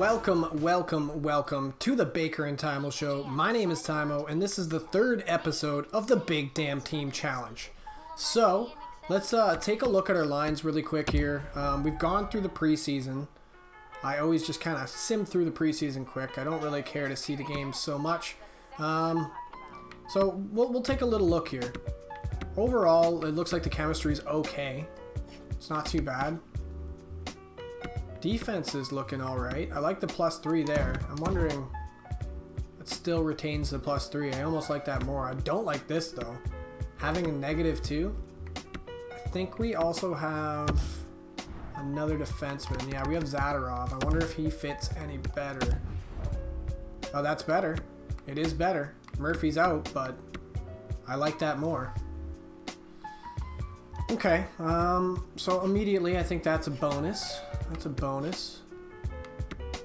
welcome to the Baker and Tymo Show. My name is Tymo, and this is the third episode of the Big Damn Team Challenge. So, let's take a look at our lines really quick here. We've gone through the preseason. I always just kind of sim through the preseason quick. I don't really care to see the games so much. So, we'll take a little look here. Overall, it looks like the chemistry is okay. It's not too bad. Defense is looking alright. I like the +3 there. I'm wondering, it still retains the +3. I almost like that more. I don't like this though. Having a -2. I think we also have another defenseman. Yeah, we have Zadorov. I wonder if he fits any better. Oh, that's better. It is better. Murphy's out, but I like that more. Okay, so immediately I think that's a bonus. That's a bonus.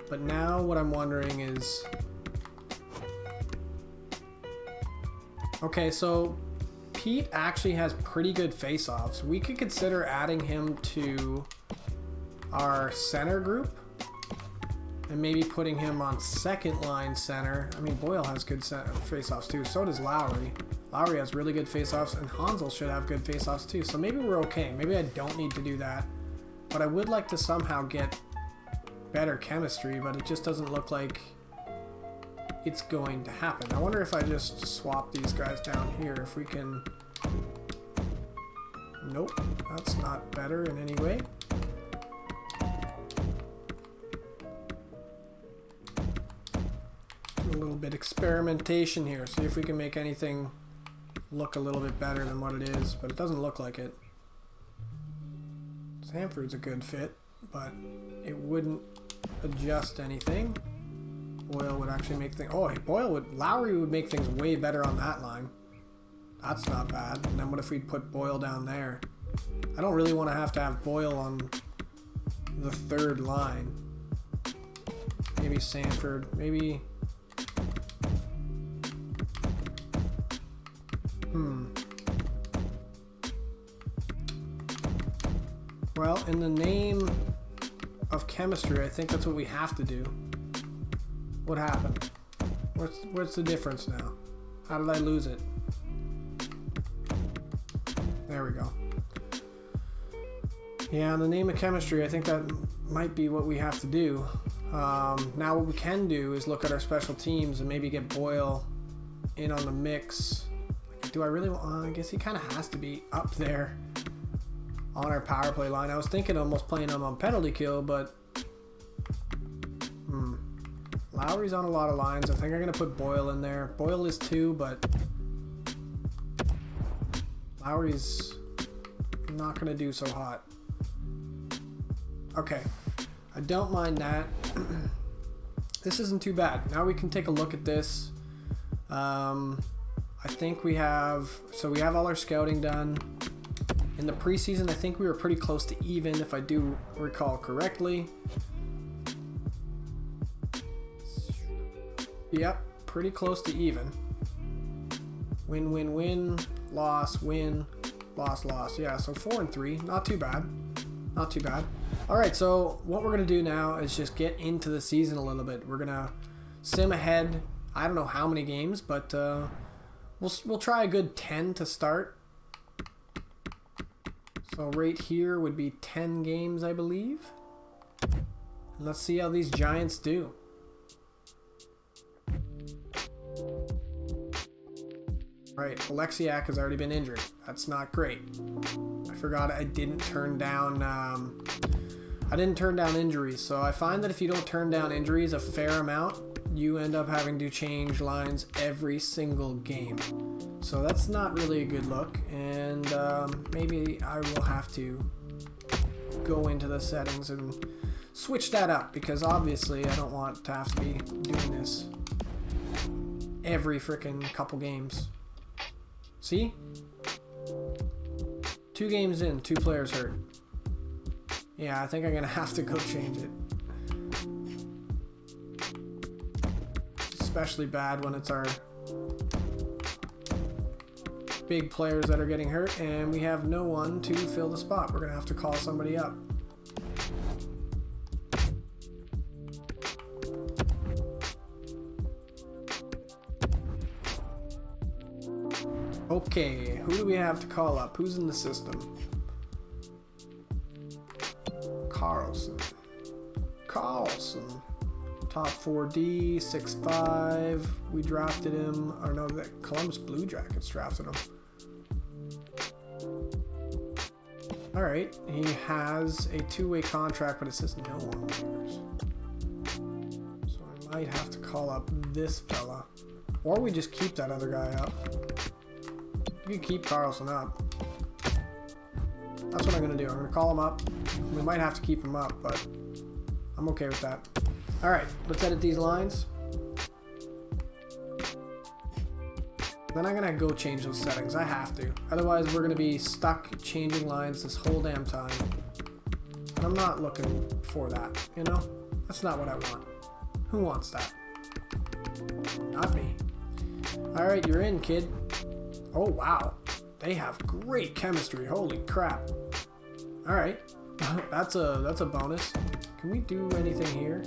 But now what I'm wondering is... Okay, so Pete actually has pretty good face-offs. We could consider adding him to our center group and maybe putting him on second line center. I mean, Boyle has good face-offs too. So does Lowry. Lowry has really good face-offs, and Hansel should have good face-offs too. So maybe we're okay. Maybe I don't need to do that. But I would like to somehow get better chemistry, but it just doesn't look like it's going to happen. I wonder if I just swap these guys down here, if we can... Nope, that's not better in any way. A little bit experimentation here, see if we can make anything look a little bit better than what it is, but it doesn't look like it. Sanford's a good fit, but it wouldn't adjust anything. Boyle would actually make things... Oh, Lowry would make things way better on that line. That's not bad. And then what if we put Boyle down there? I don't really want to have Boyle on the third line. Maybe Sanford. Maybe... Well, in the name of chemistry, I think that's what we have to do. What happened? What's the difference now? How did I lose it? There we go. Yeah, in the name of chemistry, I think that might be what we have to do. Now what we can do is look at our special teams and maybe get Boyle in on the mix. Do I really want... I guess he kind of has to be up there on our power play line. I was thinking almost playing him on penalty kill, but Lowry's on a lot of lines. I think I'm going to put Boyle in there. Boyle is 2, but Lowry's not going to do so hot. Okay, I don't mind that. This isn't too bad. Now we can take a look at this. I think we have... So we have all our scouting done. In the preseason, I think we were pretty close to even, if I do recall correctly. Yep, pretty close to even. Win, win, win, loss, win, loss, loss. Yeah, so 4-3, not too bad. Not too bad. All right, so what we're going to do now is just get into the season a little bit. We're going to sim ahead. I don't know how many games, but we'll try a good 10 to start. So right here would be 10 games, I believe. And let's see how these Giants do. Right, Alexiak has already been injured. That's not great. I forgot I didn't turn down injuries. So I find that if you don't turn down injuries a fair amount, you end up having to change lines every single game. So that's not really a good look, and maybe I will have to go into the settings and switch that up, because obviously I don't want to have to be doing this every freaking couple games. See? 2 games in, 2 players hurt. Yeah, I think I'm going to have to go change it. Especially bad when it's our big players that are getting hurt and we have no one to fill the spot. We're going to have to call somebody up. Okay, who do we have to call up? Who's in the system? Carlson. Top 4D, 6'5". We drafted him. Or no, the Columbus Blue Jackets drafted him. Alright, he has a two-way contract, but it says no on waivers. So I might have to call up this fella. Or we just keep that other guy up. You can keep Carlson up. That's what I'm going to do. I'm going to call him up. We might have to keep him up, but I'm okay with that. Alright, let's edit these lines. Then I'm going to go change those settings. I have to. Otherwise, we're going to be stuck changing lines this whole damn time. And I'm not looking for that, you know? That's not what I want. Who wants that? Not me. Alright, you're in, kid. Oh, wow. They have great chemistry. Holy crap. Alright. That's a bonus. Can we do anything here?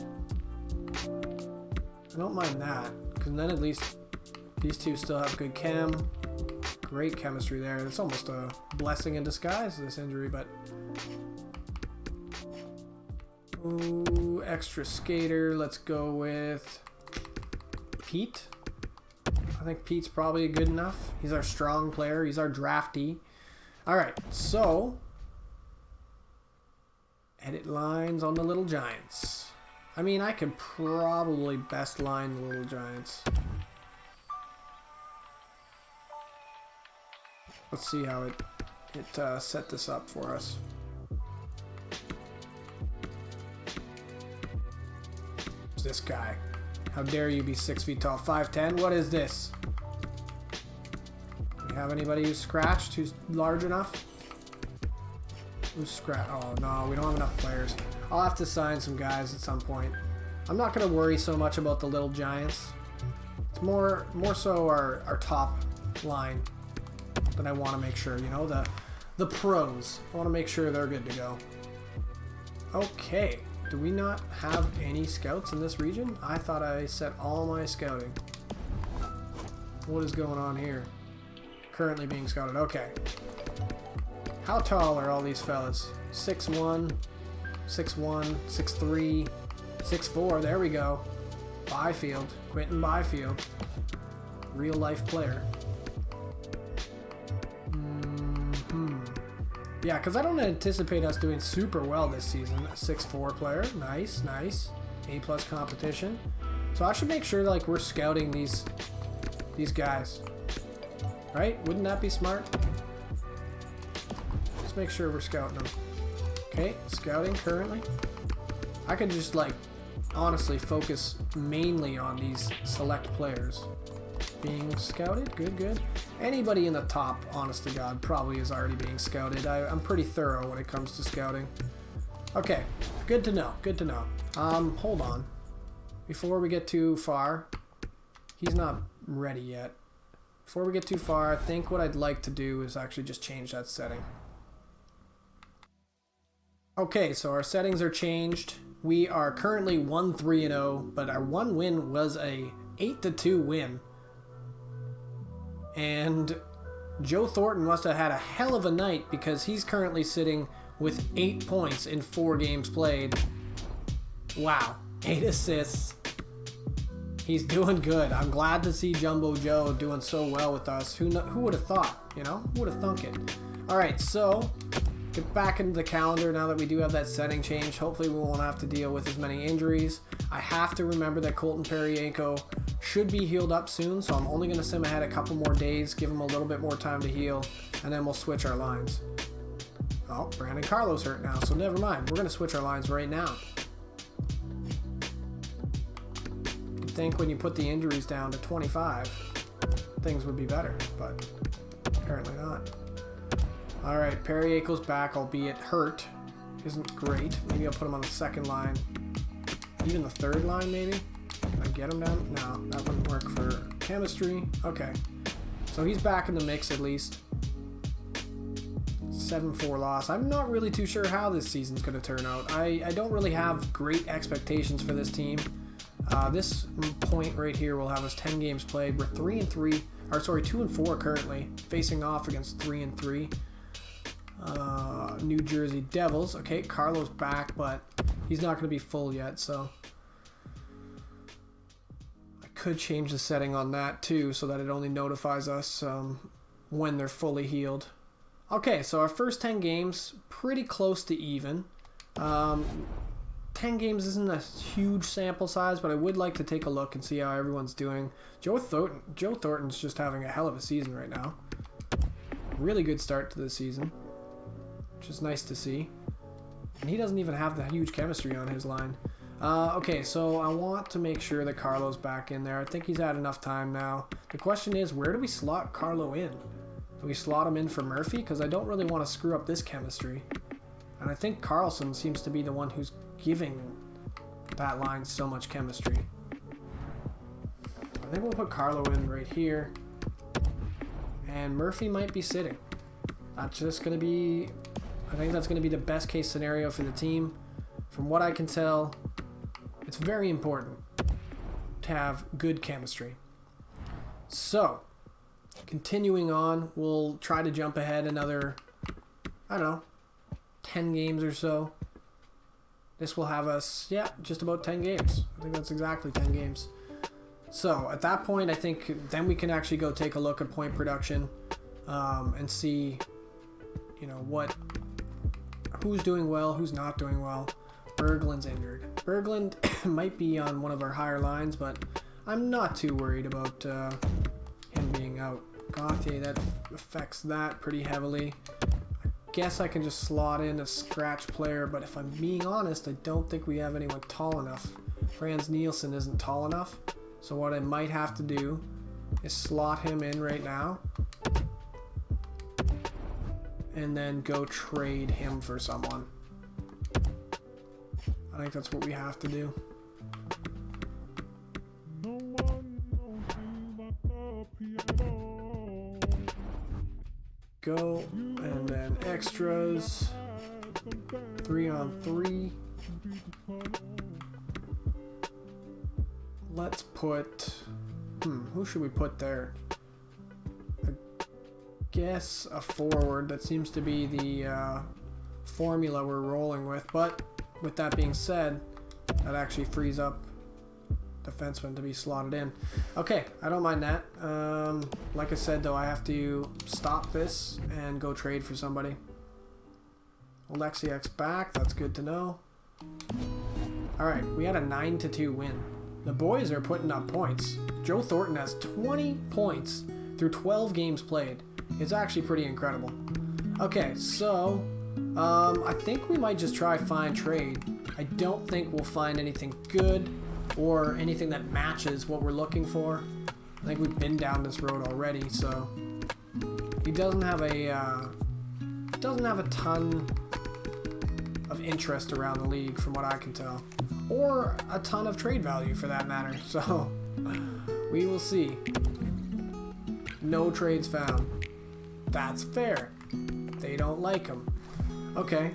I don't mind that, because then at least these two still have good chem. Great chemistry there. It's almost a blessing in disguise, this injury, but... Ooh, extra skater. Let's go with Pete. I think Pete's probably good enough. He's our strong player. He's our drafty. Alright, so... Edit lines on the Little Giants. I mean, I could probably best line the Little Giants. Let's see how it set this up for us. Who's this guy? How dare you be 6 feet tall? 5'10"? What is this? Do we have anybody who's scratched, who's large enough? Who's scratched? Oh no, we don't have enough players. I'll have to sign some guys at some point. I'm not going to worry so much about the Little Giants. It's more so our top line that I want to make sure, you know, the pros. I want to make sure they're good to go. Okay, do we not have any scouts in this region? I thought I set all my scouting. What is going on here? Currently being scouted. Okay. How tall are all these fellas? 6'1", 6'1", 6'3", 6'4", there we go. Byfield, Quentin Byfield. Real life player. Yeah, because I don't anticipate us doing super well this season. A 6'4" player, nice, nice. A+ competition. So I should make sure like we're scouting these guys. Right? Wouldn't that be smart? Let's make sure we're scouting them. Okay, scouting currently. I could just like honestly focus mainly on these select players being scouted. Good. Anybody in the top, honest to God, probably is already being scouted. I'm pretty thorough when it comes to scouting. Okay, good to know. Hold on. Before we get too far, he's not ready yet. Before we get too far, I think what I'd like to do is actually just change that setting. Okay, so our settings are changed. We are currently 1-3-0, but our one win was a 8-2 win. And Joe Thornton must have had a hell of a night because he's currently sitting with 8 points in 4 games played. Wow, 8 assists. He's doing good. I'm glad to see Jumbo Joe doing so well with us. Who would have thought, you know? Who would have thunk it? All right, so get back into the calendar now that we do have that setting change. Hopefully we won't have to deal with as many injuries. I have to remember that Colton Parayko should be healed up soon, so I'm only going to sim ahead a couple more days, give him a little bit more time to heal, and then we'll switch our lines. Oh, Brandon Carlo's hurt now, so never mind. We're going to switch our lines right now. You'd think when you put the injuries down to 25, things would be better, but apparently not. Alright, Parayko's back, albeit hurt. Isn't great. Maybe I'll put him on the second line. Even the third line, maybe? Can I get him down? No, that wouldn't work for chemistry. Okay. So he's back in the mix at least. 7-4 loss. I'm not really too sure how this season's going to turn out. I don't really have great expectations for this team. This point right here will have us 10 games played. We're 3-3. Or sorry, 2 and 4 currently, facing off against 3 and 3. New Jersey Devils. Okay, Carlo's back, but he's not going to be full yet, so I could change the setting on that too, so that it only notifies us when they're fully healed. Okay, so our first 10 games, pretty close to even. 10 games isn't a huge sample size, but I would like to take a look and see how everyone's doing. Joe Thornton's just having a hell of a season right now. Really good start to the season, which is nice to see. And he doesn't even have the huge chemistry on his line. Okay, so I want to make sure that Carlo's back in there. I think he's had enough time now. The question is, where do we slot Carlo in? Do we slot him in for Murphy? Because I don't really want to screw up this chemistry. And I think Carlson seems to be the one who's giving that line so much chemistry. I think we'll put Carlo in right here. And Murphy might be sitting. That's just going to be... I think that's going to be the best case scenario for the team. From what I can tell, it's very important to have good chemistry. So, continuing on, we'll try to jump ahead another, I don't know, 10 games or so. This will have us, yeah, just about 10 games. I think that's exactly 10 games. So, at that point, I think then we can actually go take a look at point production and see, you know, who's doing well, who's not doing well. Berglund's injured. Berglund might be on one of our higher lines, but I'm not too worried about him being out. Gauthier, that affects that pretty heavily. I guess I can just slot in a scratch player, but if I'm being honest, I don't think we have anyone tall enough. Franz Nielsen isn't tall enough, so what I might have to do is slot him in right now and then go trade him for someone. I think that's what we have to do. Go, and then extras, 3-on-3. Let's put, who should we put there? I guess a forward. That seems to be the formula we're rolling with, but with that being said, that actually frees up defenseman to be slotted in. Okay, I don't mind that. Like I said, though, I have to stop this and go trade for somebody. Alexiak's back. That's good to know. All right, we had a 9-2 win. The boys are putting up points. Joe Thornton has 20 points through 12 games played. It's actually pretty incredible. Okay, so I think we might just try find trade. I don't think we'll find anything good or anything that matches what we're looking for. I think we've been down this road already, so he doesn't have a ton of interest around the league from what I can tell, or a ton of trade value for that matter. So we will see. No trades found. That's fair. They don't like him. Okay.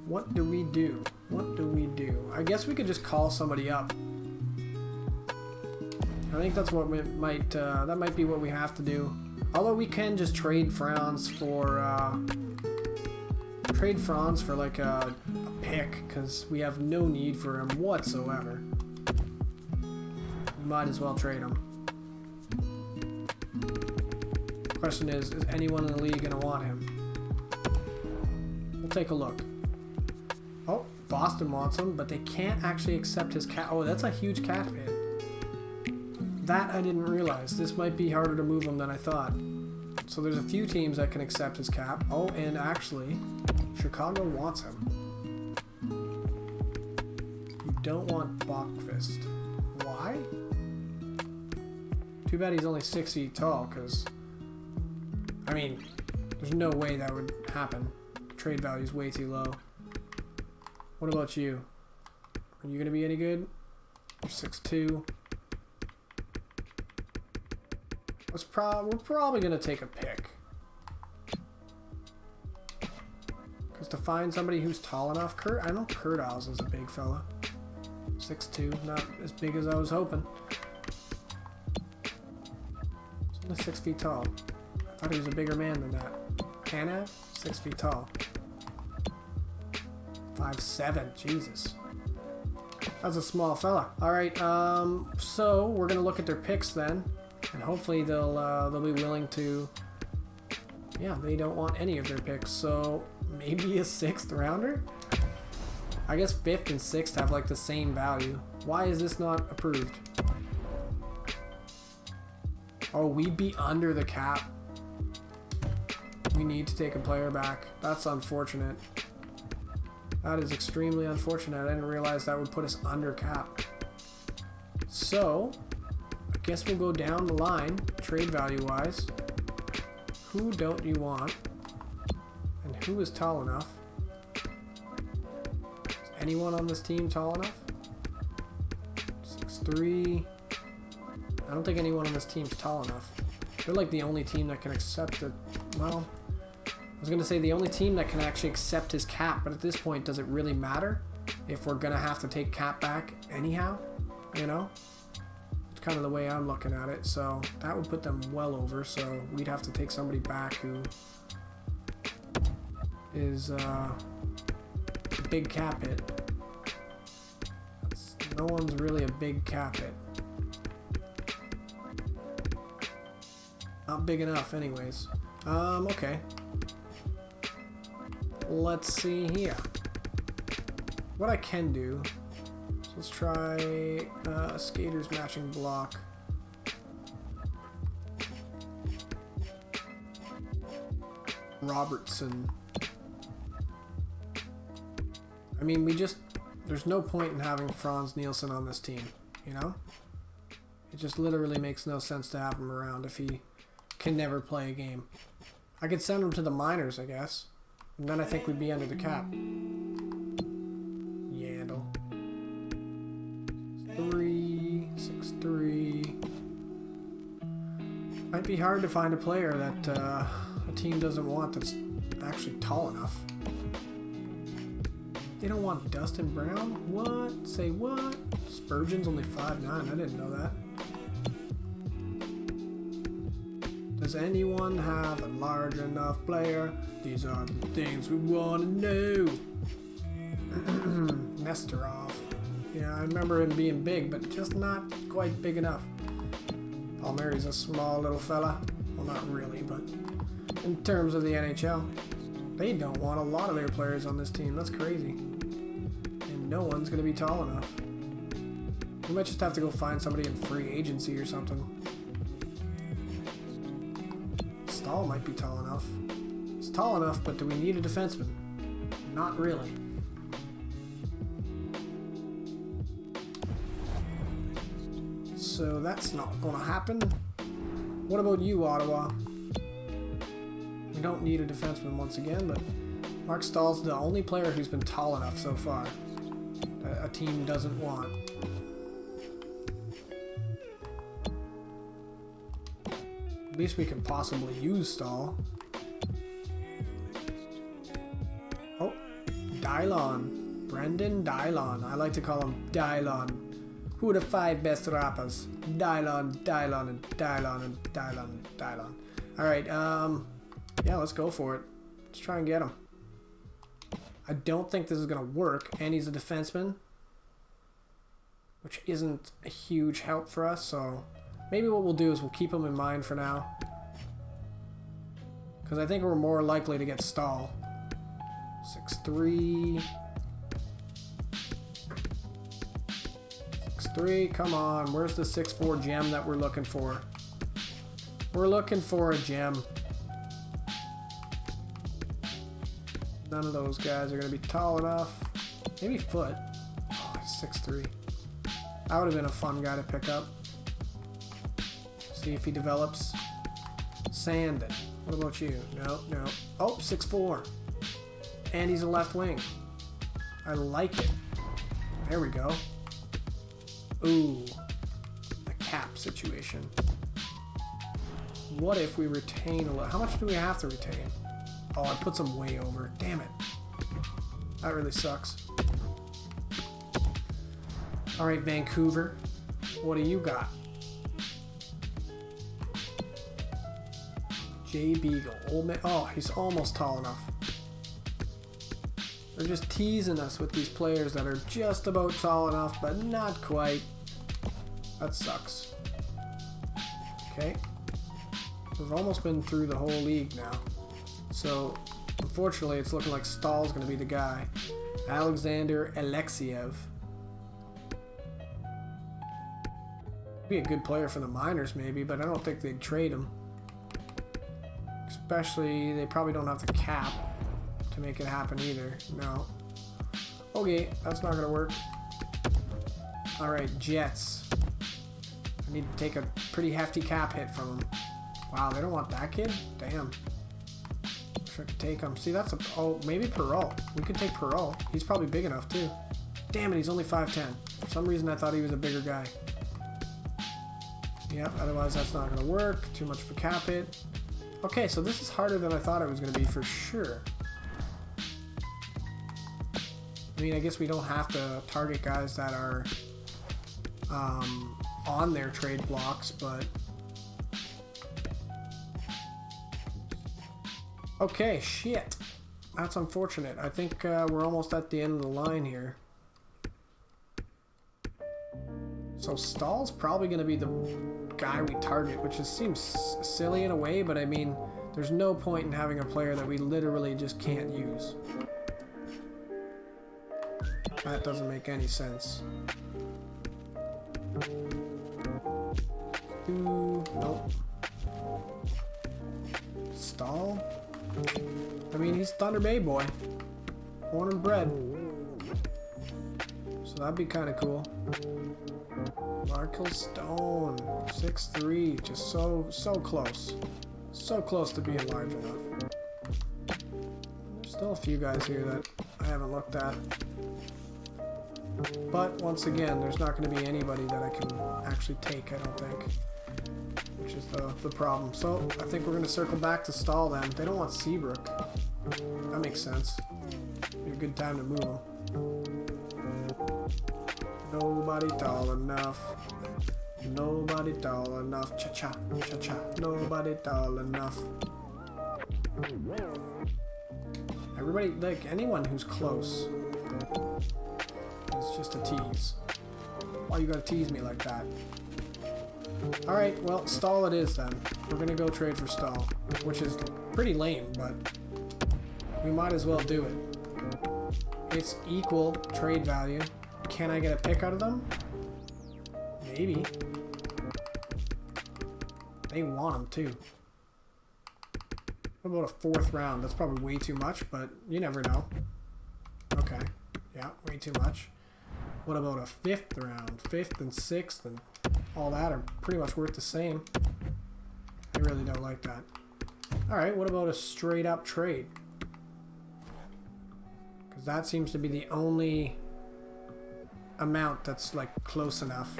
What do we do? What do we do? I guess we could just call somebody up. I think that's what we might. That might be what we have to do. Although we can just trade Franz for like a pick, because we have no need for him whatsoever. We might as well trade him. Question is anyone in the league gonna want him? We'll take a look. Oh, Boston wants him, but they can't actually accept his cap. Oh, that's a huge cap hit. That I didn't realize. This might be harder to move him than I thought. So there's a few teams that can accept his cap. Oh, and actually, Chicago wants him. You don't want Bachquist. Why? Too bad he's only 6 feet tall, because, I mean, there's no way that would happen. Trade value is way too low. What about you? Are you going to be any good? You're 6'2". We're probably going to take a pick. Because to find somebody who's tall enough, I know Kurt Isles is a big fella. 6'2", not as big as I was hoping. He's 6 feet tall. I thought he was a bigger man than that. Hannah, 6 feet tall. 5'7", Jesus. That's a small fella. All right, so we're gonna look at their picks then, and hopefully they'll be willing to. Yeah, they don't want any of their picks, so maybe a 6th rounder. I guess 5th and 6th have like the same value. Why is this not approved? Oh, we'd be under the cap. We need to take a player back. That's unfortunate. That is extremely unfortunate. I didn't realize that would put us under cap. So, I guess we'll go down the line, trade value wise. Who don't you want? And who is tall enough? Is anyone on this team tall enough? 6'3". I don't think anyone on this team's tall enough. They're like the only team that can accept it. Well, I was going to say the only team that can actually accept his cap, but at this point, does it really matter if we're going to have to take cap back anyhow? You know? It's kind of the way I'm looking at it. So that would put them well over. So we'd have to take somebody back who is a big cap hit. No one's really a big cap hit. Not big enough anyways. Okay. Let's see here. What I can do, so let's try skaters matching block. Robertson. I mean, there's no point in having Franz Nielsen on this team, you know? It just literally makes no sense to have him around if he can never play a game. I could send him to the minors, I guess. And then I think we'd be under the cap. Yandel. 6'3". Might be hard to find a player that a team doesn't want that's actually tall enough. They don't want Dustin Brown? What? Say what? Spurgeon's only 5'9". I didn't know that. Does anyone have a large enough player? These are the things we want to know. Nesterov. Yeah, I remember him being big, but just not quite big enough. Palmieri's a small little fella. Well, not really, but in terms of the NHL, they don't want a lot of their players on this team. That's crazy. And no one's going to be tall enough. We might just have to go find somebody in free agency or something. Stahl might be tall enough. It's tall enough, but do we need a defenseman? Not really. So that's not going to happen. What about you, Ottawa? We don't need a defenseman once again, but Mark Stahl's the only player who's been tall enough so far that a team doesn't want. At least we can possibly use Stahl. Oh, Dylon. Brendan Dylon. I like to call him Dylon. Who are the 5 best rappers? Dylon, Dylon, and Dylon, and Dylon, and Dylon. Alright, yeah, let's go for it. Let's try and get him. I don't think this is going to work, and he's a defenseman, which isn't a huge help for us, so maybe what we'll do is we'll keep him in mind for now. Because I think we're more likely to get Stahl. 6'3". 6'3", come on. Where's the 6'4" gem that we're looking for? We're looking for a gem. None of those guys are going to be tall enough. Maybe Foot. Oh, he's 6'3". That would have been a fun guy to pick up. See if he develops. Sandin. What about you? No, no. Oh, 6'4". And he's a left wing. I like it. There we go. Ooh. The cap situation. What if we retain a little? How much do we have to retain? Oh, I put some way over. Damn it. That really sucks. Alright, Vancouver. What do you got? Jay Beagle. Old man. Oh, he's almost tall enough. They're just teasing us with these players that are just about tall enough, but not quite. That sucks. Okay. We've almost been through the whole league now. So, unfortunately, it's looking like Stahl's going to be the guy. Alexander Alexiev. Be a good player for the minors, maybe, but I don't think they'd trade him. Especially, they probably don't have the cap to make it happen either. No. Okay, that's not gonna work. Alright, Jets. I need to take a pretty hefty cap hit from them. Wow, they don't want that kid? Damn. Wish I could take him. See, that's a... Oh, maybe Perrault. We could take Perrault. He's probably big enough, too. Damn it, he's only 5'10". For some reason, I thought he was a bigger guy. Yep, otherwise that's not gonna work. Too much of a cap hit. Okay, so this is harder than I thought it was gonna be for sure. I mean, I guess we don't have to target guys that are on their trade blocks, but... Okay, shit. That's unfortunate. I think we're almost at the end of the line here. So Stahl's probably going to be the guy we target, which just seems silly in a way, but I mean, there's no point in having a player that we literally just can't use. That doesn't make any sense. Nope. Stahl? I mean, he's Thunder Bay boy. Born and bred. So that'd be kind of cool. Markel Stone, 6'3", just so close. So close to being large enough. There's still a few guys here that I haven't looked at. But once again, there's not going to be anybody that I can actually take, I don't think. Which is the problem. So I think we're going to circle back to Stahl then. They don't want Seabrook. That makes sense. Be a good time to move them. Nobody tall enough. Nobody tall enough. Cha-cha, cha-cha. Nobody tall enough. Everybody, like anyone who's close, is just a tease. Why you gotta tease me like that? Alright, well, Stahl it is then. We're gonna go trade for Stahl, which is pretty lame, but we might as well do it. It's equal trade value. Can I get a pick out of them? Maybe. They want them too. What about a 4th round? That's probably way too much, but you never know. Okay. Yeah, way too much. What about a 5th round? 5th and 6th and all that are pretty much worth the same. I really don't like that. Alright, what about a straight up trade? Because that seems to be the only amount that's like close enough.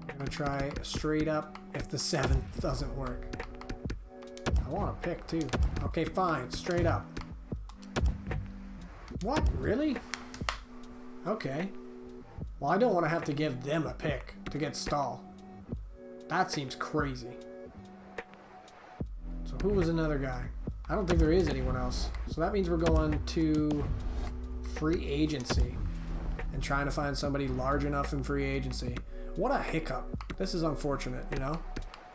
I'm gonna try straight up if the 7th doesn't work. I want a pick too. Okay, fine, straight up. What? Really? Okay. Well, I don't want to have to give them a pick to get Stahl. That seems crazy. So who was another guy? I don't think there is anyone else. So that means we're going to free agency and trying to find somebody large enough in free agency. What a hiccup. This is unfortunate, you know?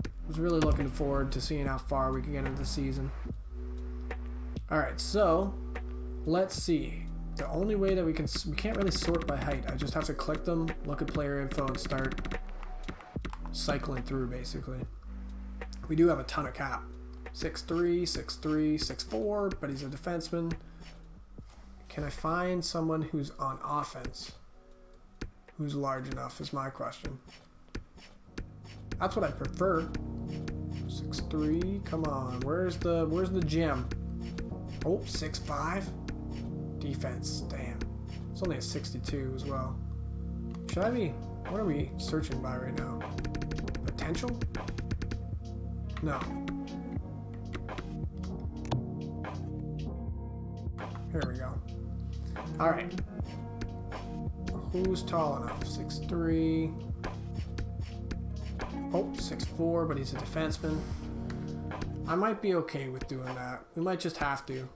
I was really looking forward to seeing how far we can get into the season. Alright, so let's see. The only way that we can't really sort by height. I just have to click them, look at player info, and start cycling through, basically. We do have a ton of cap. 6'3", 6'3", 6'4", but he's a defenseman. Can I find someone who's on offense? Who's large enough is my question. That's what I prefer. 6'3", come on. Where's the gem? Oh, 6'5". Defense, damn. It's only a 62 as well. Should I be... What are we searching by right now? Potential? No. Here we go. Alright. Who's tall enough? 6'3". Oh, 6'4", but he's a defenseman. I might be okay with doing that. We might just have to.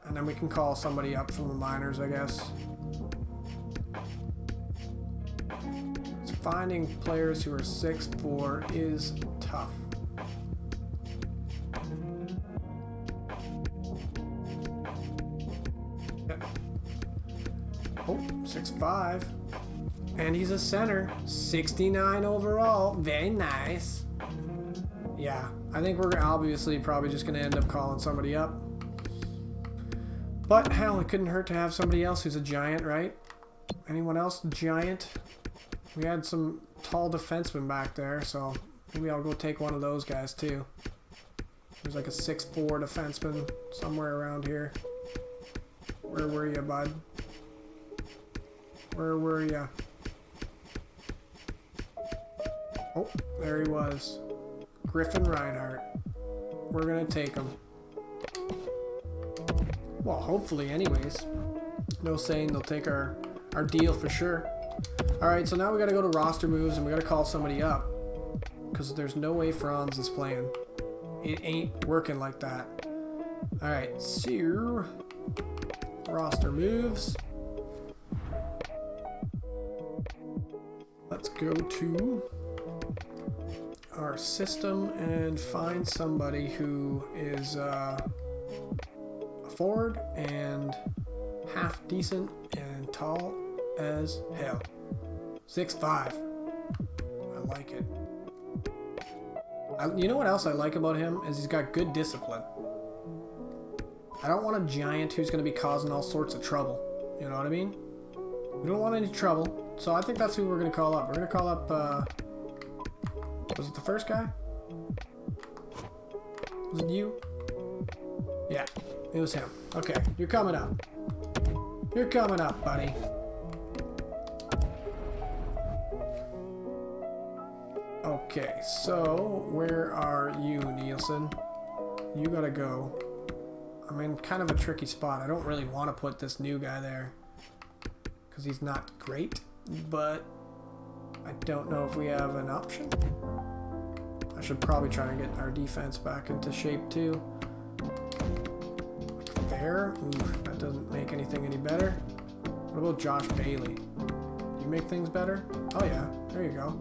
And then we can call somebody up from the minors, I guess. Finding players who are 6'4" is tough. Yep. Oh, 6'5". And he's a center. 69 overall. Very nice. Yeah, I think we're obviously probably just going to end up calling somebody up. But hell, it couldn't hurt to have somebody else who's a giant, right? Anyone else giant? We had some tall defensemen back there, so maybe I'll go take one of those guys too. There's like a 6'4" defenseman somewhere around here. Where were you, bud? Where were you? Oh, there he was. Griffin Reinhardt. We're gonna take him. Well, hopefully anyways. No saying they'll take our deal for sure. Alright, so now we gotta go to roster moves and we gotta call somebody up. Because there's no way Franz is playing. It ain't working like that. Alright, so roster moves. Let's go to our system and find somebody who is a forward and half decent and tall as hell. 6'5". I like it. You know what else I like about him is he's got good discipline. I don't want a giant who's going to be causing all sorts of trouble. You know what I mean? We don't want any trouble. So I think that's who we're going to call up. We're going to call up, was it the first guy? Was it you? Yeah, it was him. Okay, you're coming up. You're coming up, buddy. Okay, so where are you, Nielsen? You gotta go. I'm in kind of a tricky spot. I don't really want to put this new guy there because he's not great, but I don't know if we have an option. I should probably try and get our defense back into shape too. Like fair? Ooh, that doesn't make anything any better. What about Josh Bailey? You make things better? Oh yeah, there you go.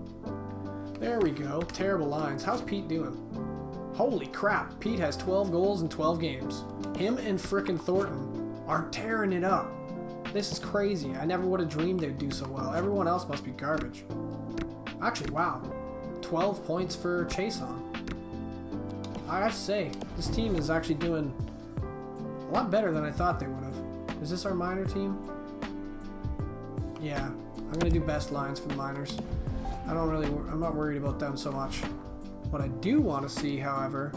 There we go. Terrible lines. How's Pete doing? Holy crap, Pete has 12 goals in 12 games. Him and frickin' Thornton are tearing it up. This is crazy. I never would have dreamed they'd do so well. Everyone else must be garbage. Actually, wow. 12 points for Chason. I gotta say, this team is actually doing a lot better than I thought they would have. Is this our minor team? Yeah, I'm gonna do best lines for the minors. I'm not worried about them so much. What I do want to see, however,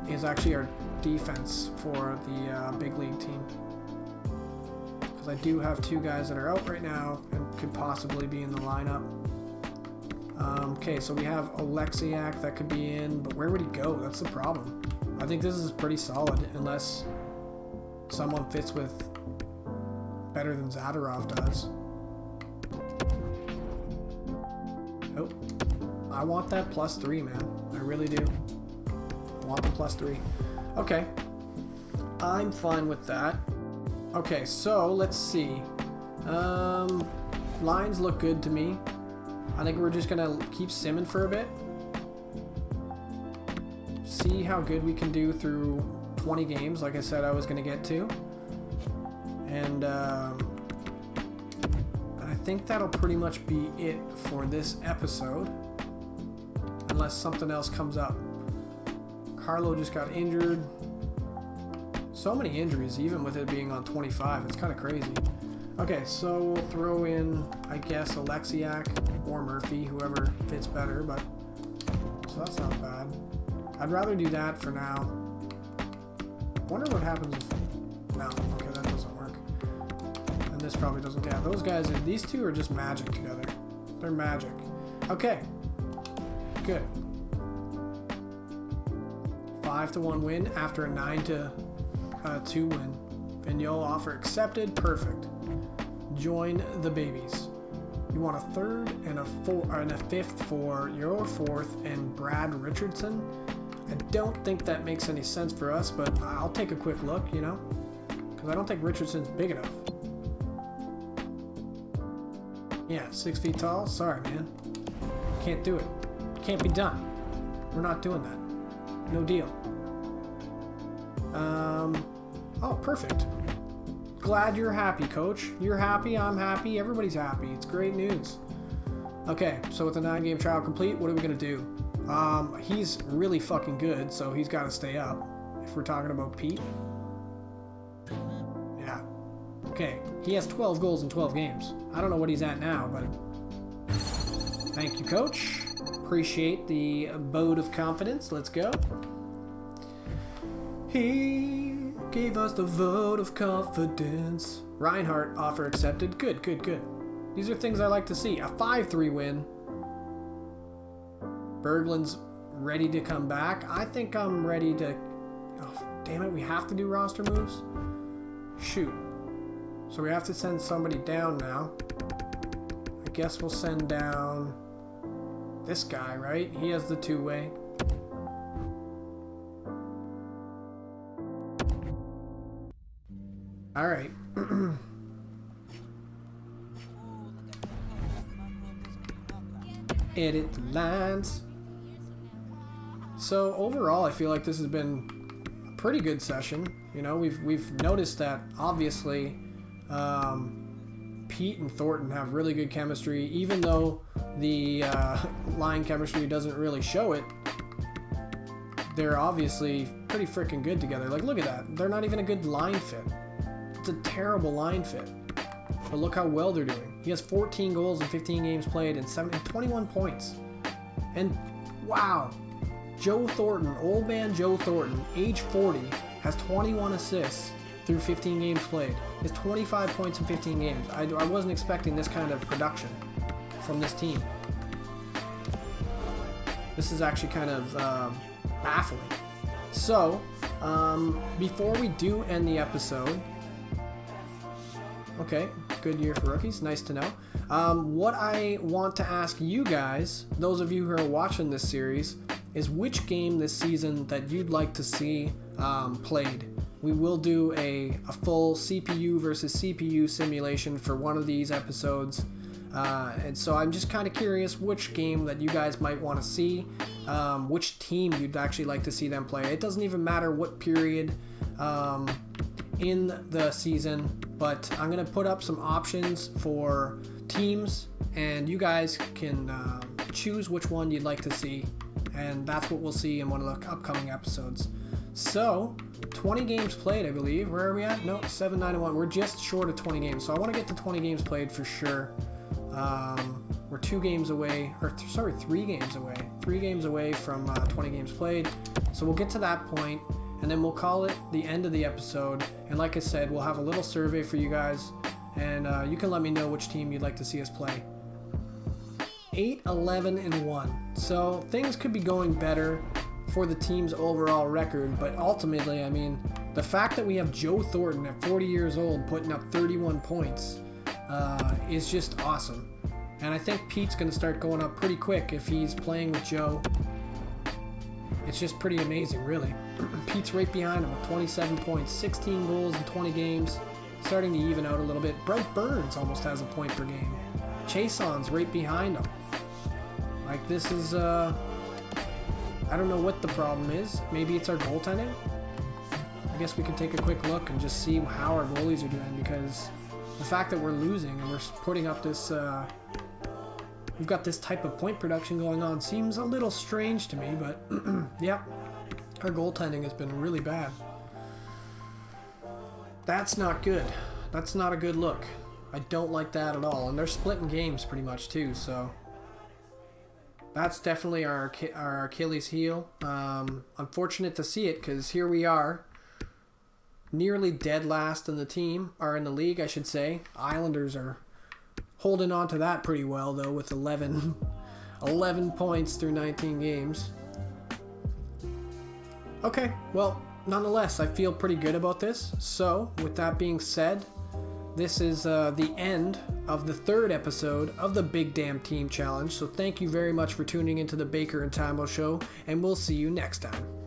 is actually our defense for the big league team. Because I do have two guys that are out right now and could possibly be in the lineup. Okay, so we have Oleksiak that could be in, but where would he go? That's the problem. I think this is pretty solid unless someone fits with better than Zadorov does. Nope. I want that +3, man. I really do. I want the +3. Okay. I'm fine with that. Okay, so let's see. Lines look good to me. I think we're just gonna keep simming for a bit. See how good we can do through 20 games, like I said I was gonna get to. And I think that'll pretty much be it for this episode. Unless something else comes up. Carlo just got injured. So many injuries, even with it being on 25. It's kind of crazy. Okay, so we'll throw in, I guess, Oleksiak or Murphy, whoever fits better, but so that's not bad. I'd rather do that for now. Wonder what happens if... No, okay, that doesn't work. And this probably doesn't... Yeah, those guys, these two are just magic together. They're magic. Okay. Good. 5-1 win after a 9-2 win. Vigneault offer accepted. Perfect. Join the babies. You want a third and a fifth for your fourth and Brad Richardson. I don't think that makes any sense for us, but I'll take a quick look, you know, because I don't think Richardson's big enough. Yeah, 6 feet tall. Sorry, man. Can't do it. Can't be done. We're not doing that. No deal. Oh, perfect. Glad you're happy, coach. You're happy, I'm happy, everybody's happy. It's great news. Okay, so with the 9-game trial complete, what are we gonna do? He's really fucking good, so he's gotta stay up. If we're talking about Pete. Yeah. Okay, he has 12 goals in 12 games. I don't know what he's at now, but... Thank you, coach. Appreciate the vote of confidence. Let's go. He gave us the vote of confidence. Reinhardt, offer accepted. Good, good, good. These are things I like to see. A 5-3 win. Berglund's ready to come back. I think I'm ready to... Oh, damn it, we have to do roster moves? Shoot. So we have to send somebody down now. I guess we'll send down this guy, right? He has the 2-way. All right. Edit the lines. So overall, I feel like this has been a pretty good session. You know, we've noticed that obviously Pete and Thornton have really good chemistry, even though the line chemistry doesn't really show it. They're obviously pretty freaking good together. Like, look at that. They're not even a good line fit. It's a terrible line fit. But look how well they're doing. He has 14 goals in 15 games played and 21 points. And wow, Joe Thornton, old man Joe Thornton, age 40, has 21 assists through 15 games played. He has 25 points in 15 games. I wasn't expecting this kind of production from this team. This is actually kind of baffling. So, before we do end the episode, okay, good year for rookies. Nice to know. What I want to ask you guys, those of you who are watching this series, is which game this season that you'd like to see played. We will do a full CPU versus CPU simulation for one of these episodes. And so I'm just kind of curious which game that you guys might want to see, which team you'd actually like to see them play. It doesn't even matter what period in the season, but I'm going to put up some options for teams, and you guys can choose which one you'd like to see, and that's what we'll see in one of the upcoming episodes. So, 20 games played, I believe. Where are we at? No, 7, 9, and 1. We're just short of 20 games, so I want to get to 20 games played for sure. We're 2 games away, or sorry, 3 games away. 3 games away from 20 games played, so we'll get to that point, and then we'll call it the end of the episode. And like I said, we'll have a little survey for you guys, and you can let me know which team you'd like to see us play. 8, 11, and 1. So things could be going better for the team's overall record, but ultimately, I mean, the fact that we have Joe Thornton at 40 years old putting up 31 points is just awesome. And I think Pete's going to start going up pretty quick if he's playing with Joe. It's just pretty amazing, really. Pete's right behind him with 27 points, 16 goals in 20 games, starting to even out a little bit. Brent Burns almost has a point per game. Chason's right behind him. Like, this is, I don't know what the problem is. Maybe it's our goaltending? I guess we could take a quick look and just see how our goalies are doing, because the fact that we're losing and we're putting up this, we've got this type of point production going on seems a little strange to me, but yeah, our goaltending has been really bad. That's not good. That's not a good look. I don't like that at all. And they're splitting games pretty much too, so that's definitely our Achilles heel. Unfortunate to see it, because here we are, nearly dead last in the team, or in the league, I should say. Islanders are holding on to that pretty well, though, with 11 points through 19 games. Okay, well, nonetheless, I feel pretty good about this. So, with that being said, this is the end of the 3rd episode of the Big Damn Team Challenge. So thank you very much for tuning into the Baker and Tymo show, and we'll see you next time.